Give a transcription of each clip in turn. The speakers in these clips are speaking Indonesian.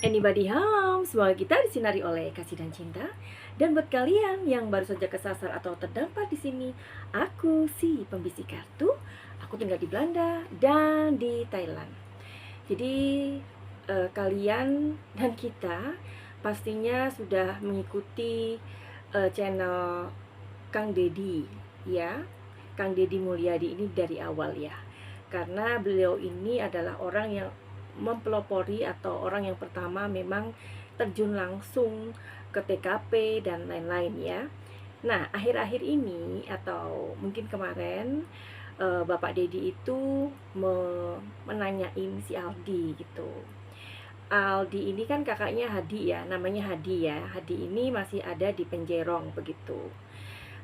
Anybody home, semoga kita disinari oleh kasih dan cinta. Dan buat kalian yang baru saja kesasar atau terdampar di sini, aku si pembisik kartu. Aku tinggal di Belanda dan di Thailand. Jadi kalian dan kita pastinya sudah mengikuti channel Kang Dedi, ya. Kang Dedi Mulyadi ini dari awal ya. Karena beliau ini adalah orang yang mempelopori atau orang yang pertama memang terjun langsung ke TKP dan lain-lain ya. Nah, akhir-akhir ini atau mungkin kemarin Bapak Dedi itu menanyain si Aldi gitu. Aldi ini kan kakaknya Hadi ya, namanya Hadi ya. Hadi ini masih ada di Penjerong begitu.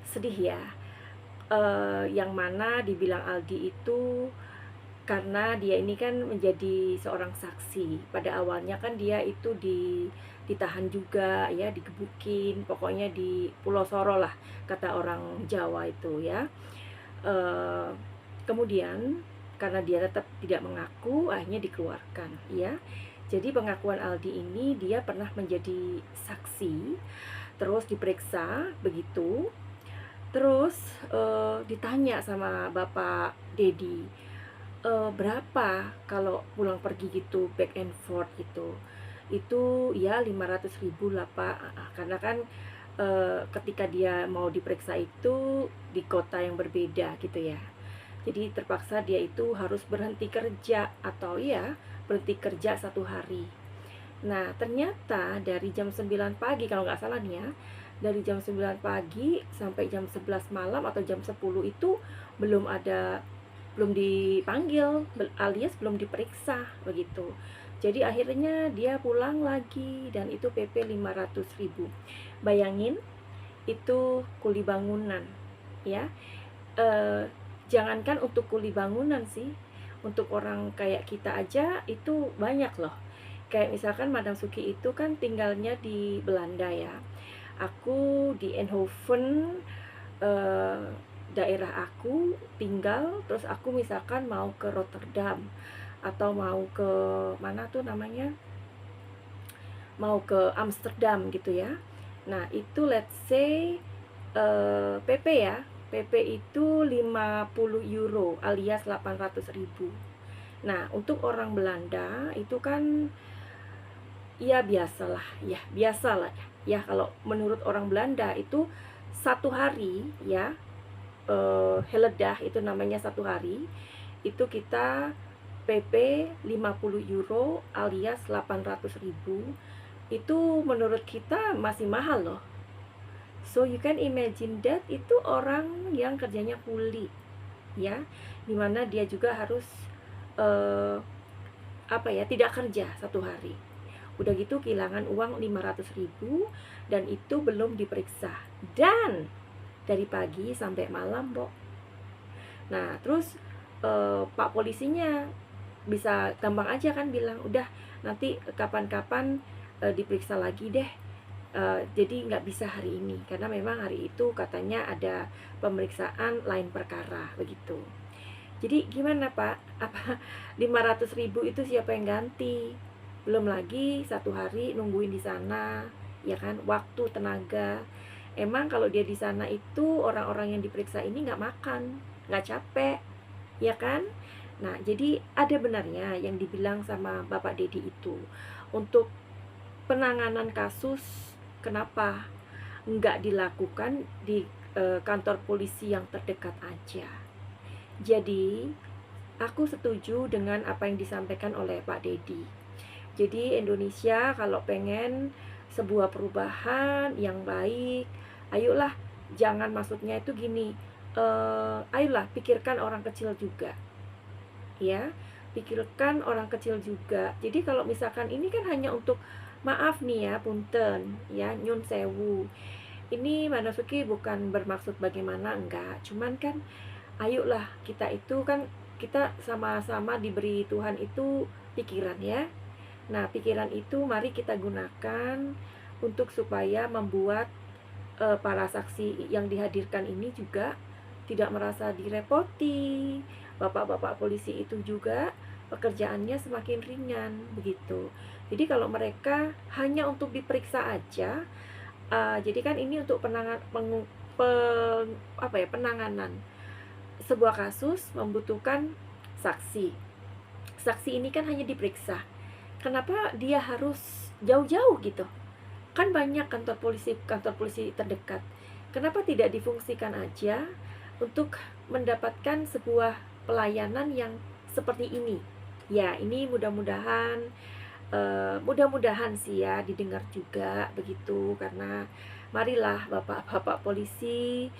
Sedih ya. Yang mana dibilang Aldi itu karena dia ini kan menjadi seorang saksi. Pada awalnya kan dia itu ditahan juga ya, digebukin, pokoknya di Pulau Soro lah kata orang Jawa itu ya. Kemudian karena dia tetap tidak mengaku, akhirnya dikeluarkan ya. Jadi pengakuan Aldi ini dia pernah menjadi saksi, terus diperiksa begitu. Terus ditanya sama Bapak Dedi, berapa kalau pulang pergi gitu back and forth gitu. Itu ya 500.000 lah Pak. Karena kan ketika dia mau diperiksa itu di kota yang berbeda gitu ya. Jadi terpaksa dia itu harus berhenti kerja atau ya berhenti kerja 1 hari. Nah ternyata dari jam 9 pagi kalau nggak salah nih ya, dari jam 9 pagi sampai jam 11 malam atau jam 10 itu belum dipanggil alias belum diperiksa begitu. Jadi akhirnya dia pulang lagi dan itu PP 500.000. Bayangin itu kuli bangunan ya. Jangankan untuk kuli bangunan sih, untuk orang kayak kita aja itu banyak loh. Kayak misalkan Madam Suki itu kan tinggalnya di Belanda ya. Aku di Eindhoven, daerah aku tinggal, terus aku misalkan mau ke Rotterdam atau mau ke mana tuh namanya, mau ke Amsterdam gitu ya. Nah itu let's say PP ya, PP itu 50 euro alias 800.000. Nah untuk orang Belanda itu kan ya biasalah ya kalau menurut orang Belanda itu 1 hari ya, heledah itu namanya 1 hari itu kita PP 50 euro alias 800.000. Itu menurut kita masih mahal loh. So you can imagine that itu orang yang kerjanya kuli ya, dimana dia juga harus tidak kerja 1 hari. Udah gitu kehilangan uang 500.000 dan itu belum diperiksa. Dan dari pagi sampai malam, Mbok. Nah, terus Pak polisinya bisa gampang aja kan bilang, udah nanti kapan-kapan diperiksa lagi deh. Jadi nggak bisa hari ini karena memang hari itu katanya ada pemeriksaan lain perkara begitu. Jadi gimana Pak? Apa 500.000 itu siapa yang ganti? Belum lagi 1 hari nungguin di sana, ya kan? Waktu, tenaga. Emang kalau dia di sana itu orang-orang yang diperiksa ini nggak makan, nggak capek, ya kan? Nah, jadi ada benarnya yang dibilang sama Bapak Dedi itu. Untuk penanganan kasus, kenapa nggak dilakukan di kantor polisi yang terdekat aja? Jadi, aku setuju dengan apa yang disampaikan oleh Pak Dedi. Jadi Indonesia kalau pengen sebuah perubahan yang baik, ayolah, jangan maksudnya itu gini, ayolah pikirkan orang kecil juga ya, pikirkan orang kecil juga. Jadi kalau misalkan ini kan hanya untuk maaf nih ya, punten ya, nyun sewu, ini Manasuki bukan bermaksud bagaimana, enggak, cuman kan ayolah kita itu kan kita sama-sama diberi Tuhan itu pikiran ya. Nah pikiran itu mari kita gunakan untuk supaya membuat para saksi yang dihadirkan ini juga tidak merasa direpoti. Bapak-bapak polisi itu juga pekerjaannya semakin ringan begitu. Jadi kalau mereka hanya untuk diperiksa aja, jadi kan ini untuk penanganan sebuah kasus membutuhkan saksi. Saksi ini kan hanya diperiksa. Kenapa dia harus jauh-jauh gitu? Kan banyak kantor polisi terdekat. Kenapa tidak difungsikan aja untuk mendapatkan sebuah pelayanan yang seperti ini? Ya, ini mudah-mudahan sih ya didengar juga begitu, karena marilah bapak-bapak polisi,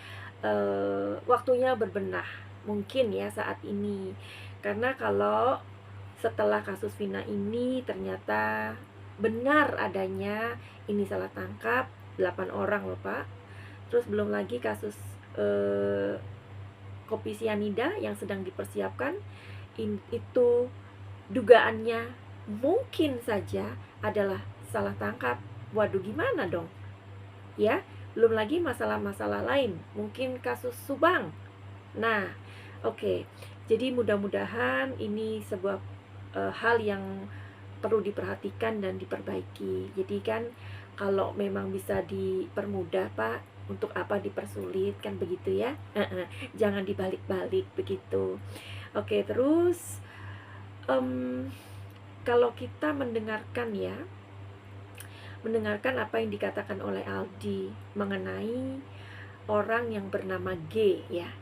waktunya berbenah mungkin ya saat ini. Karena kalau setelah kasus Vina ini ternyata benar adanya ini salah tangkap 8 orang loh Pak. Terus belum lagi kasus kopi sianida yang sedang dipersiapkan, itu dugaannya mungkin saja adalah salah tangkap. Waduh, gimana dong? Ya, belum lagi masalah-masalah lain, mungkin kasus Subang. Nah, oke. Jadi mudah-mudahan ini sebuah hal yang perlu diperhatikan dan diperbaiki. Jadi kan kalau memang bisa dipermudah Pak, untuk apa dipersulit, kan begitu ya. Jangan dibalik-balik begitu. Oke, terus kalau kita mendengarkan apa yang dikatakan oleh Aldi mengenai orang yang bernama G ya.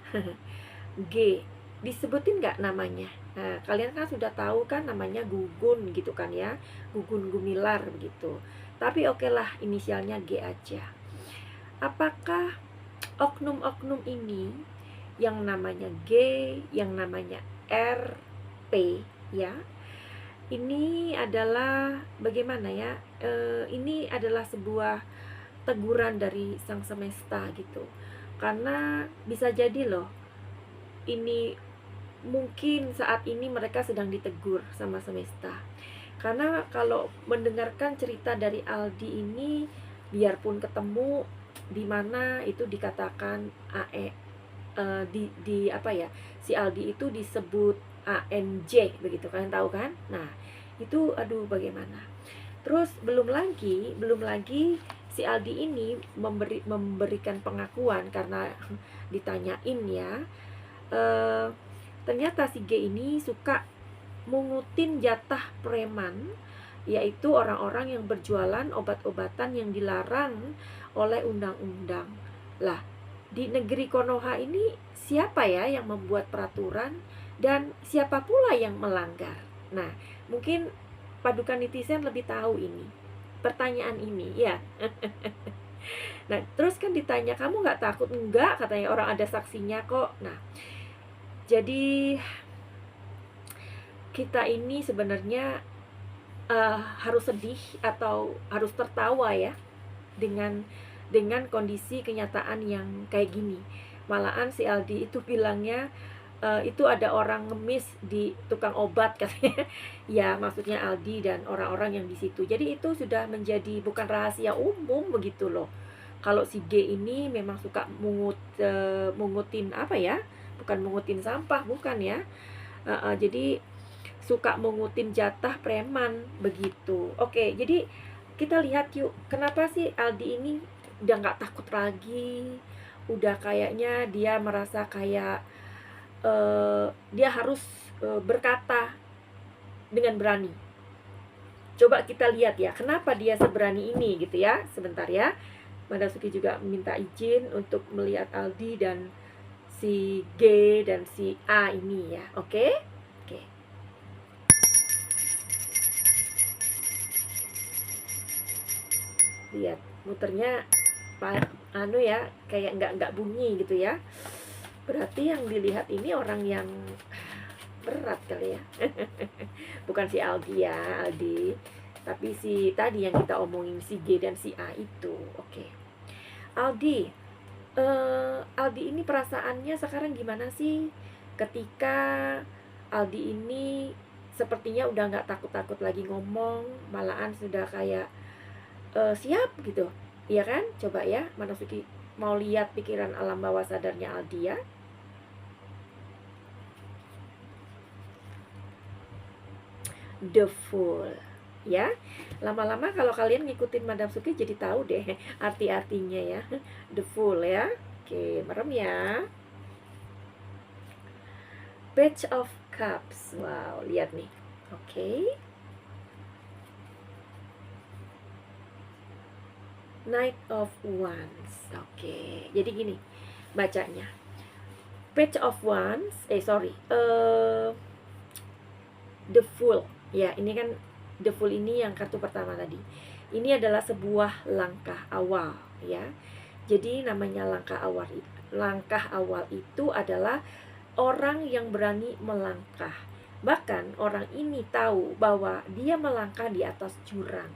G, disebutin nggak namanya? Nah, kalian kan sudah tahu kan namanya Gugun gitu kan ya, Gugun Gumilar begitu. Tapi oke lah, inisialnya G aja. Apakah oknum-oknum ini yang namanya G, yang namanya R, P ya, ini adalah bagaimana ya? Ini adalah sebuah teguran dari sang semesta gitu. Karena bisa jadi loh, ini mungkin saat ini mereka sedang ditegur sama semesta. Karena kalau mendengarkan cerita dari Aldi ini, biarpun ketemu di mana itu dikatakan di apa ya, si Aldi itu disebut ANJ begitu, kalian tahu kan? Nah, itu aduh bagaimana. Terus belum lagi si Aldi ini memberikan pengakuan karena ditanyain ya, ternyata si G ini suka mengutin jatah preman, yaitu orang-orang yang berjualan obat-obatan yang dilarang oleh undang-undang. Lah, di negeri Konoha ini siapa ya yang membuat peraturan dan siapa pula yang melanggar? Nah, mungkin padukan netizen lebih tahu ini, pertanyaan ini ya. Nah, terus kan ditanya, kamu nggak takut? Enggak, katanya, orang ada saksinya kok. Nah, jadi kita ini sebenarnya harus sedih atau harus tertawa ya dengan kondisi kenyataan yang kayak gini. Malahan si Aldi itu bilangnya itu ada orang ngemis di tukang obat katanya. Ya, maksudnya Aldi dan orang-orang yang di situ. Jadi itu sudah menjadi bukan rahasia umum begitu loh. Kalau si G ini memang suka mungutin apa ya? Bukan mungutin sampah, bukan ya. Jadi suka mengutin jatah preman begitu. Oke, jadi kita lihat yuk, kenapa sih Aldi ini udah nggak takut lagi, udah kayaknya dia merasa kayak dia harus berkata dengan berani. Coba kita lihat ya, kenapa dia seberani ini gitu ya. Sebentar ya, Madasuki juga minta izin untuk melihat Aldi dan si G dan si A ini ya. Oke? Oke. Lihat muternya ya, kayak nggak bunyi gitu ya. Berarti yang dilihat ini orang yang berat kali ya. Bukan si Aldi ya, tapi si tadi yang kita omongin, si G dan si A itu. Oke. Aldi ini perasaannya sekarang gimana sih ketika Aldi ini sepertinya udah nggak takut-takut lagi ngomong, malahan sudah kayak siap gitu, iya kan? Coba ya, Manasuki mau lihat pikiran alam bawah sadarnya Aldi ya. The Fool. Ya, lama-lama kalau kalian ngikutin Madam Suki jadi tahu deh arti-artinya ya. The Fool ya. Oke, merem ya. Page of Cups. Wow, lihat nih. Oke. Knight of Wands. Oke. Jadi gini bacanya. Page of Wands, The Fool. Ya, ini kan The Fool ini yang kartu pertama tadi. Ini adalah sebuah langkah awal, ya. Jadi namanya langkah awal. Langkah awal itu adalah orang yang berani melangkah. Bahkan orang ini tahu bahwa dia melangkah di atas jurang.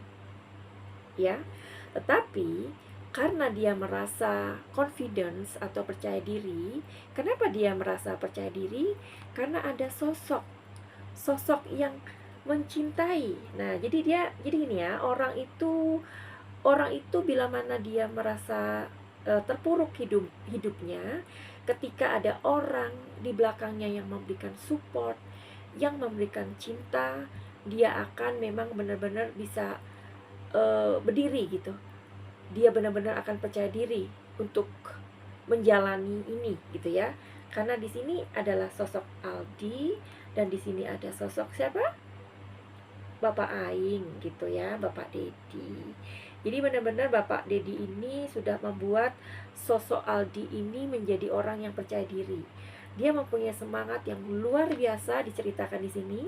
Ya. Tetapi karena dia merasa confidence atau percaya diri. Kenapa dia merasa percaya diri? Karena ada sosok yang mencintai. Nah, jadi gini ya, orang itu bila mana dia merasa terpuruk hidupnya, ketika ada orang di belakangnya yang memberikan support, yang memberikan cinta, dia akan memang benar-benar bisa berdiri gitu. Dia benar-benar akan percaya diri untuk menjalani ini gitu ya. Karena di sini adalah sosok Aldi dan di sini ada sosok siapa? Bapak Aing gitu ya, Bapak Dedi. Jadi benar-benar Bapak Dedi ini sudah membuat sosok Aldi ini menjadi orang yang percaya diri. Dia mempunyai semangat yang luar biasa diceritakan di sini.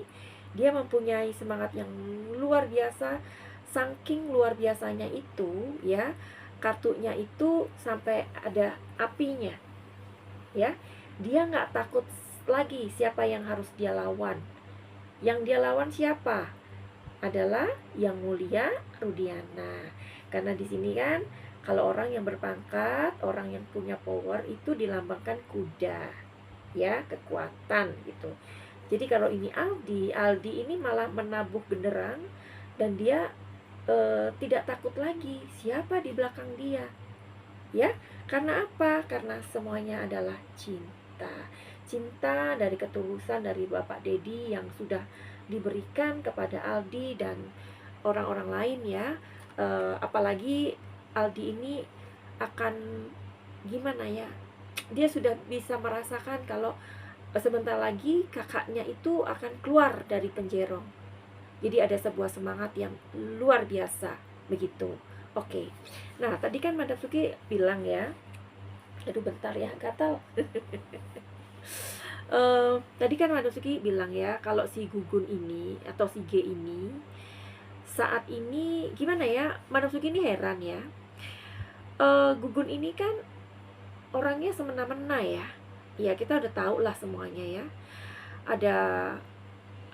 Dia mempunyai semangat yang luar biasa. Saking luar biasanya itu ya, kartunya itu sampai ada apinya ya. Dia nggak takut lagi siapa yang harus dia lawan. Yang dia lawan siapa? Adalah Yang Mulia Rudiana. Karena di sini kan kalau orang yang berpangkat, orang yang punya power itu dilambangkan kuda ya, kekuatan gitu. Jadi kalau ini Aldi ini malah menabuh genderang dan dia tidak takut lagi siapa di belakang dia ya. Karena apa? Karena semuanya adalah cinta dari ketulusan dari Bapak Dedi yang sudah diberikan kepada Aldi dan orang-orang lain ya. Apalagi Aldi ini akan gimana ya, dia sudah bisa merasakan kalau sebentar lagi kakaknya itu akan keluar dari penjara. Jadi ada sebuah semangat yang luar biasa begitu. Oke. Nah, tadi kan Madam Suki bilang ya. Aduh bentar ya, gatal. Tadi kan Madam Suki bilang ya, kalau si Gugun ini atau si G ini saat ini gimana ya? Madam Suki ini heran ya. Gugun ini kan orangnya semena-mena ya. Ya, kita udah tahu lah semuanya ya. Ada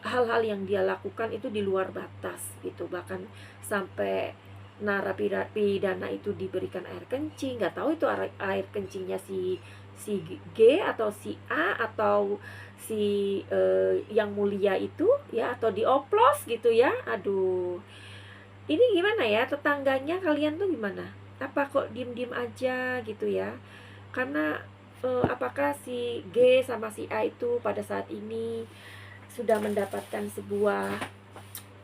hal-hal yang dia lakukan itu di luar batas gitu, bahkan sampai narapidana itu diberikan air kencing. Nggak tahu itu air kencingnya si G atau si A atau si Yang Mulia itu ya, atau dioplos gitu ya. Aduh, ini gimana ya, tetangganya kalian tuh gimana? Apa kok diem-diem aja gitu ya? Karena apakah si G sama si A itu pada saat ini sudah mendapatkan sebuah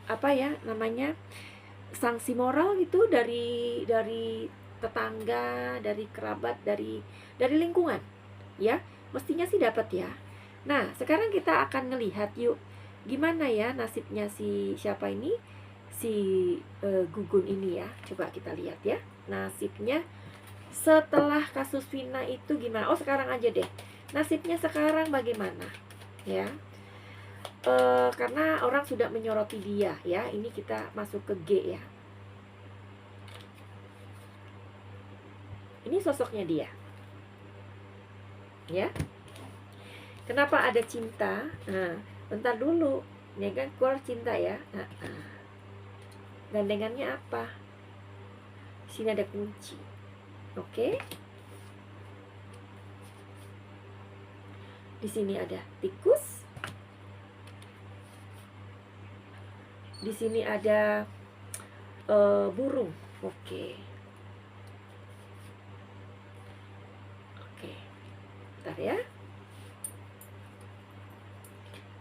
apa ya namanya, sanksi moral gitu dari tetangga, dari kerabat, dari lingkungan ya? Mestinya sih dapat ya. Nah, sekarang kita akan ngelihat yuk gimana ya nasibnya si siapa ini, si Gugun ini ya. Coba kita lihat ya nasibnya setelah kasus Vina itu gimana. Oh, sekarang aja deh nasibnya sekarang bagaimana ya. Karena orang sudah menyoroti dia ya. Ini kita masuk ke G ya. Ini sosoknya dia ya. Kenapa ada cinta? Nah, bentar dulu. Ini kan keluar cinta ya. Gandengannya apa? Sini ada kunci. Oke. Di sini ada tikus. Di sini ada burung. Oke. Bentar ya.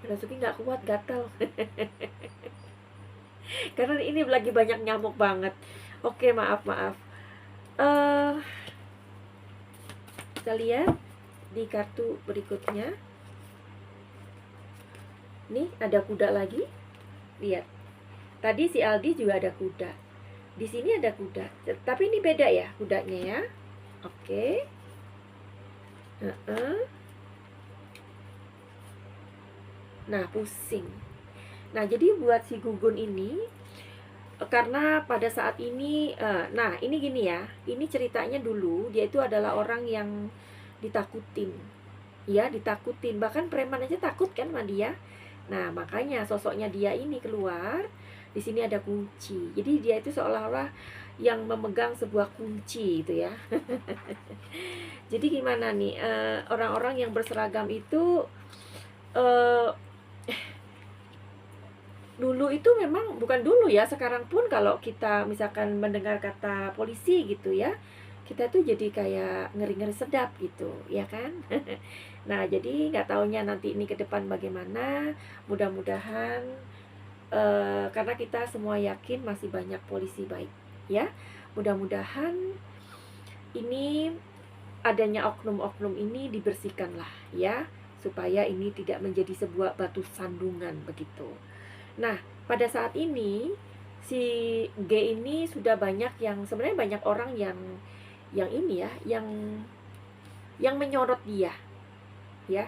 Manasuki nggak kuat, gatal. Karena ini lagi banyak nyamuk banget. Oke, maaf maaf. eh Kita lihat di kartu berikutnya. Nih ada kuda lagi. Lihat. Tadi si Aldi juga ada kuda. Di sini ada kuda. Tapi ini beda ya kudanya ya. Oke. Nah, pusing. Nah, jadi buat si Gugun ini, karena pada saat ini, nah ini gini ya, ini ceritanya dulu dia itu adalah orang yang ditakutin, ya ditakutin, bahkan preman aja takut kan sama dia. Nah makanya sosoknya dia ini keluar. Di sini ada kunci, jadi dia itu seolah-olah yang memegang sebuah kunci itu ya. Jadi gimana nih, orang-orang yang berseragam itu eh, dulu itu memang, bukan dulu ya, sekarang pun kalau kita misalkan mendengar kata polisi gitu ya, kita tuh jadi kayak ngeri-ngeri sedap gitu ya kan. Nah jadi nggak taunya nanti ini ke depan bagaimana. Mudah-mudahan karena kita semua yakin masih banyak polisi baik ya, mudah-mudahan ini adanya oknum-oknum ini dibersihkan lah ya, supaya ini tidak menjadi sebuah batu sandungan begitu. Nah, pada saat ini si G ini sudah banyak yang, sebenarnya banyak orang yang ini ya, yang menyorot dia ya.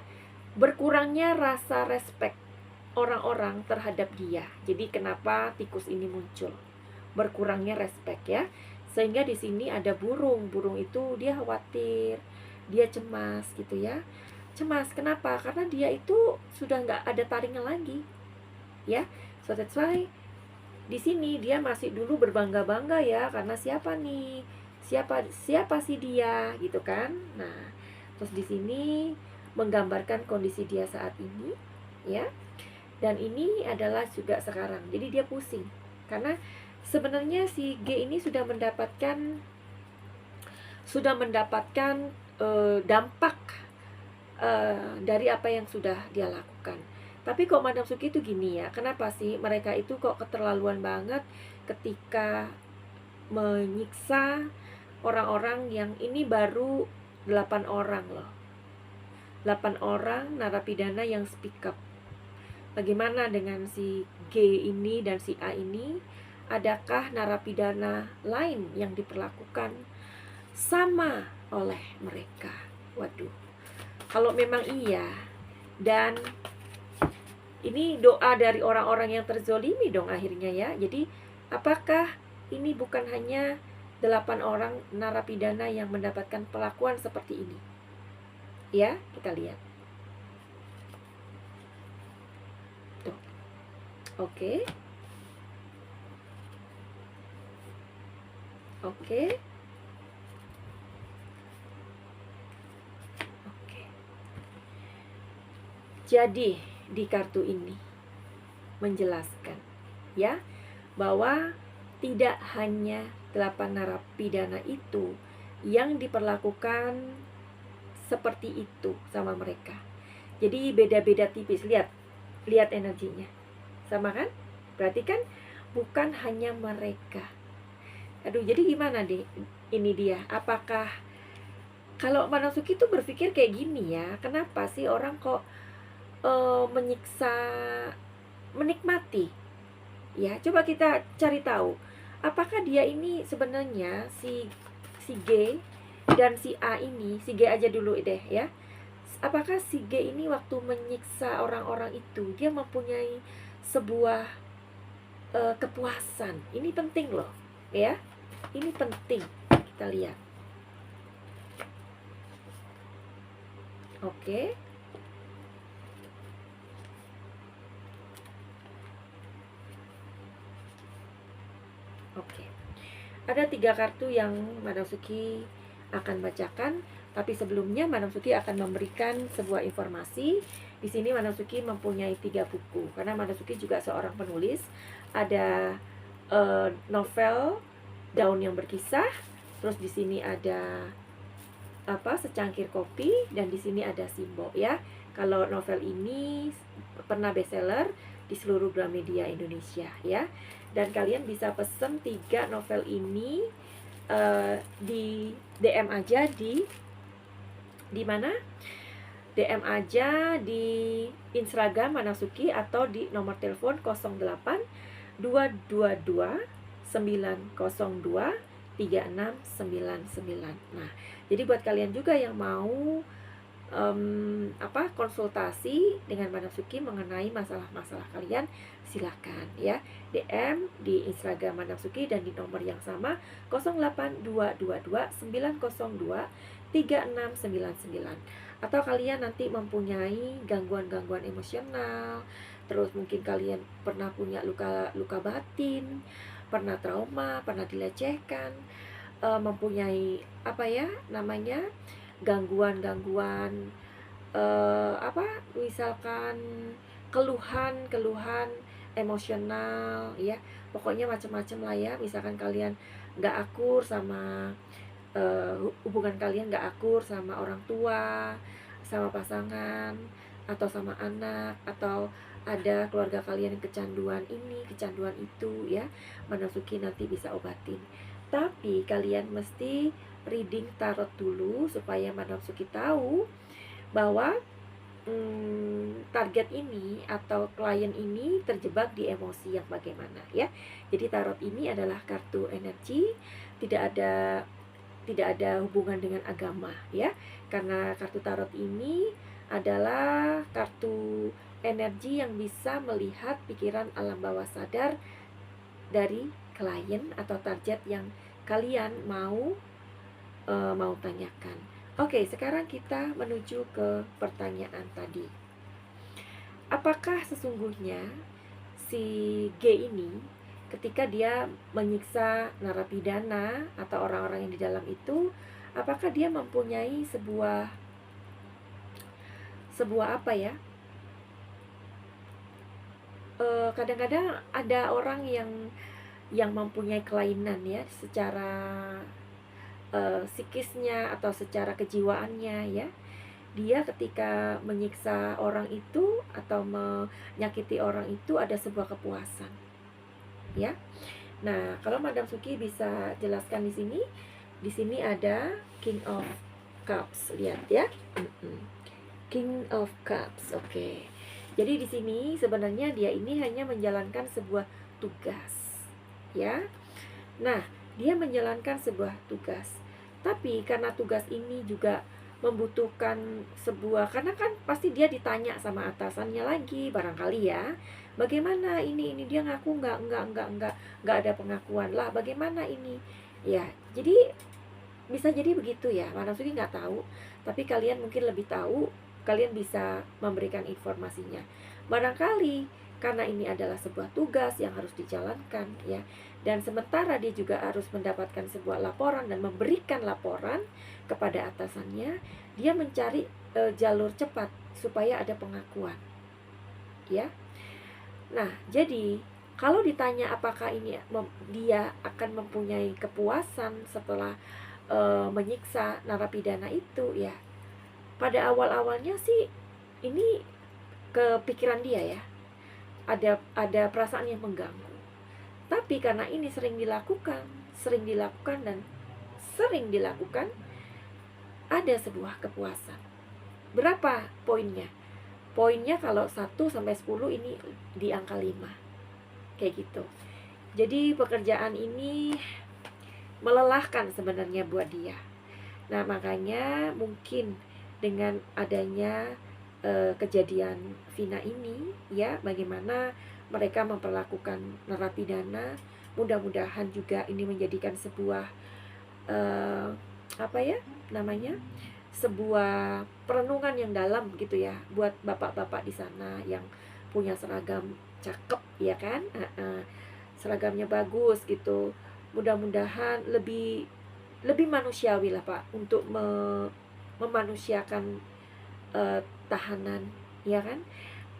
Berkurangnya rasa respect orang-orang terhadap dia. Jadi kenapa tikus ini muncul? Berkurangnya respect ya. Sehingga di sini ada burung. Burung itu dia khawatir, dia cemas gitu ya. Cemas kenapa? Karena dia itu sudah nggak ada taringnya lagi ya. So that's why di sini dia masih dulu berbangga-bangga ya, karena siapa nih, siapa sih dia gitu kan. Nah terus di sini menggambarkan kondisi dia saat ini ya, dan ini adalah juga sekarang. Jadi dia pusing karena sebenarnya si G ini sudah mendapatkan dampak dari apa yang sudah dia lakukan. Tapi kok Madam Suki itu gini ya, kenapa sih mereka itu kok keterlaluan banget ketika menyiksa orang-orang yang ini baru 8 orang loh. 8 orang narapidana yang speak up. Bagaimana dengan si G ini dan si A ini? Adakah narapidana lain yang diperlakukan sama oleh mereka? Waduh. Kalau memang iya, dan ini doa dari orang-orang yang terzolimi dong akhirnya ya. Jadi apakah ini bukan hanya 8 orang narapidana yang mendapatkan perlakuan seperti ini? Ya, kita lihat. Tuh. Oke. Oke. Oke. Jadi di kartu ini menjelaskan ya, bahwa tidak hanya 8 narapidana itu yang diperlakukan seperti itu sama mereka. Jadi beda-beda tipis. Lihat energinya. Sama kan? Berarti kan bukan hanya mereka. Aduh, jadi gimana deh ini dia? Apakah kalau Manasuki tuh berpikir kayak gini ya, kenapa sih orang kok menyiksa, menikmati? Ya, coba kita cari tahu. Apakah dia ini sebenarnya si G dan si A ini, si G aja dulu deh ya. Apakah si G ini waktu menyiksa orang-orang itu dia mempunyai sebuah kepuasan? Ini penting loh, ya. Ini penting kita lihat. Oke. Oke. Ada 3 kartu yang Madam Suki akan bacakan, tapi sebelumnya Madam Suki akan memberikan sebuah informasi. Di sini Madam Suki mempunyai 3 buku, karena Madam Suki juga seorang penulis. Ada novel Daun yang Berkisah, terus di sini ada secangkir kopi, dan di sini ada Simbo ya. kalau novel ini pernah bestseller di seluruh Gramedia Indonesia ya. Dan kalian bisa pesen 3 novel ini di DM aja di mana? DM aja di Instagram Manasuki atau di nomor telepon 08 222 902 3699. Nah, jadi buat kalian juga yang mau konsultasi dengan Manasuki mengenai masalah-masalah kalian, silakan ya DM di Instagram Manasuki dan di nomor yang sama 08222 902 3699. Atau kalian nanti mempunyai gangguan-gangguan emosional, terus mungkin kalian pernah punya luka batin, pernah trauma, pernah dilecehkan, mempunyai gangguan-gangguan misalkan keluhan emosional ya, pokoknya macam-macam lah ya. Misalkan kalian nggak akur sama hubungan kalian nggak akur sama orang tua, sama pasangan, atau sama anak, atau ada keluarga kalian yang kecanduan ini, kecanduan itu ya, Manasuki nanti bisa obatin. Tapi kalian mesti reading tarot dulu supaya Manasuki tahu bahwa target ini atau klien ini terjebak di emosi yang bagaimana ya. Jadi tarot ini adalah kartu energi, tidak ada hubungan dengan agama ya. Karena kartu tarot ini adalah kartu energi yang bisa melihat pikiran alam bawah sadar dari klien atau target yang kalian mau tanyakan. Oke, sekarang kita menuju ke pertanyaan tadi. Apakah sesungguhnya si G ini ketika dia menyiksa narapidana atau orang-orang yang di dalam itu, apakah dia mempunyai sebuah kadang-kadang ada orang yang mempunyai kelainan ya secara psikisnya atau secara kejiwaannya ya. Dia ketika menyiksa orang itu atau menyakiti orang itu ada sebuah kepuasan ya. Nah, kalau Madam Suki bisa jelaskan di sini. Di sini ada King of Cups, lihat ya. King of Cups. Oke. Jadi di sini sebenarnya dia ini hanya menjalankan sebuah tugas ya. Nah, dia menjalankan sebuah tugas. Tapi karena tugas ini juga membutuhkan karena kan pasti dia ditanya sama atasannya lagi barangkali ya. Bagaimana ini dia ngaku nggak ada pengakuan lah. Bagaimana ini? Ya, jadi bisa jadi begitu ya. Manasuki nggak tahu, tapi kalian mungkin lebih tahu. Kalian bisa memberikan informasinya. Barangkali karena ini adalah sebuah tugas yang harus dijalankan ya. Dan sementara dia juga harus mendapatkan sebuah laporan dan memberikan laporan kepada atasannya, dia mencari jalur cepat supaya ada pengakuan ya. Nah, jadi kalau ditanya apakah ini dia akan mempunyai kepuasan setelah menyiksa narapidana itu ya, pada awal-awalnya sih ini kepikiran dia ya, ada perasaan yang mengganggu. Tapi karena ini sering dilakukan, ada sebuah kepuasan. Berapa poinnya? Poinnya kalau 1 sampai 10 ini di angka 5. Kayak gitu. Jadi pekerjaan ini melelahkan sebenarnya buat dia. Nah, makanya mungkin dengan adanya kejadian Vina ini ya, bagaimana mereka memperlakukan narapidana, mudah-mudahan juga ini menjadikan sebuah sebuah perenungan yang dalam gitu ya buat bapak-bapak di sana yang punya seragam cakep ya kan, seragamnya bagus gitu. Mudah-mudahan lebih manusiawi lah Pak untuk memanusiakan tahanan ya kan.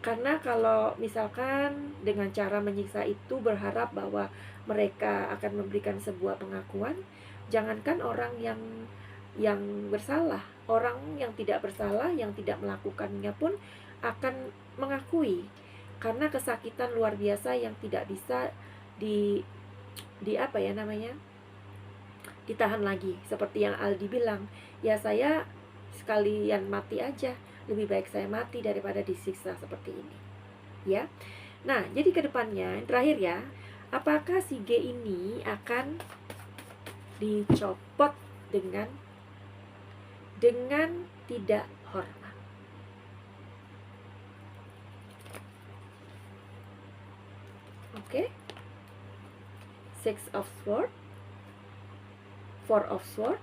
Karena kalau misalkan dengan cara menyiksa itu berharap bahwa mereka akan memberikan sebuah pengakuan, jangankan orang yang yang bersalah. Orang yang tidak bersalah, yang tidak melakukannya pun akan mengakui, karena kesakitan luar biasa yang tidak bisa di apa ya namanya, ditahan lagi. Seperti yang Aldi bilang, ya saya sekalian mati aja, lebih baik saya mati daripada disiksa seperti ini, ya. Nah, jadi kedepannya yang terakhir ya, apakah si G ini akan dicopot dengan tidak hormat? Oke. Six of Sword, Four of Sword,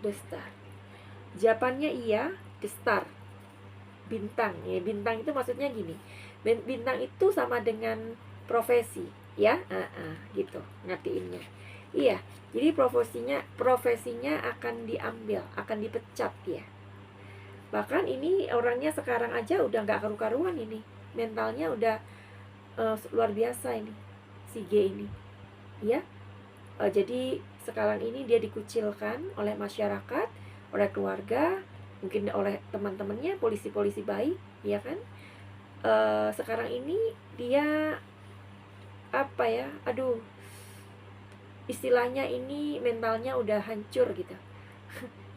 The Star. Jawabannya iya, The Star. Bintang ya, bintang itu maksudnya gini, bintang itu sama dengan profesi ya, gitu ngertiinnya. Iya, jadi profesinya akan diambil, akan dipecat ya. Bahkan ini orangnya sekarang aja udah nggak karu-karuan, ini mentalnya udah luar biasa ini si G ini ya. Jadi sekarang ini dia dikucilkan oleh masyarakat, oleh keluarga, mungkin oleh teman-temannya, polisi-polisi baik, ya kan? Sekarang ini dia apa ya? Aduh, istilahnya ini mentalnya udah hancur gitu.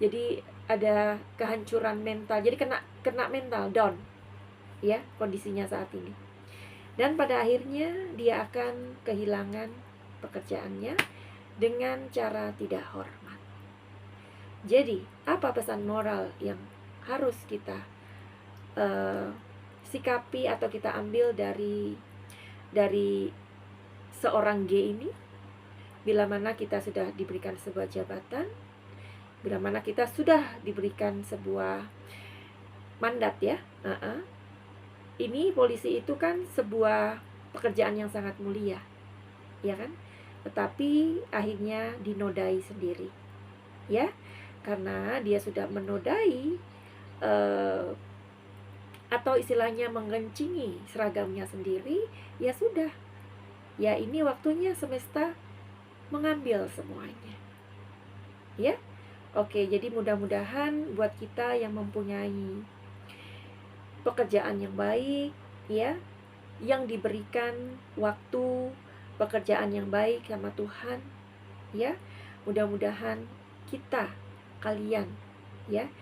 Jadi ada kehancuran mental. Jadi kena mental down, ya kondisinya saat ini. Dan pada akhirnya dia akan kehilangan pekerjaannya dengan cara tidak hormat. Jadi, apa pesan moral yang harus kita sikapi atau kita ambil dari seorang G ini? Bila mana kita sudah diberikan sebuah jabatan, bila mana kita sudah diberikan sebuah mandat ya, ini polisi itu kan sebuah pekerjaan yang sangat mulia, ya kan? Tetapi akhirnya dinodai sendiri, ya, karena dia sudah menodai atau istilahnya mengencingi seragamnya sendiri, ya sudah, ya ini waktunya semesta mengambil semuanya, ya. Oke, jadi mudah-mudahan buat kita yang mempunyai pekerjaan yang baik, ya, yang diberikan waktu pekerjaan yang baik sama Tuhan, ya, mudah-mudahan kalian, ya,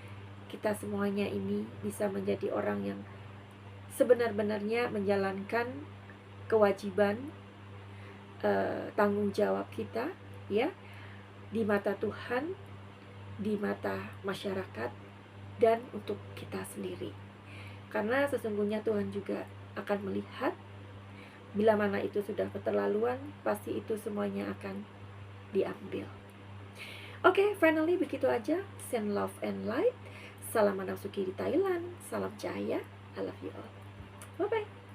kita semuanya ini bisa menjadi orang yang sebenar-benarnya menjalankan kewajiban, tanggung jawab kita, ya, di mata Tuhan, di mata masyarakat, dan untuk kita sendiri. Karena sesungguhnya Tuhan juga akan melihat, bila mana itu sudah keterlaluan, pasti itu semuanya akan diambil. Oke, finally begitu aja. Send love and light. Salam Manang Suki di Thailand. Salam cahaya. I love you all. Bye-bye.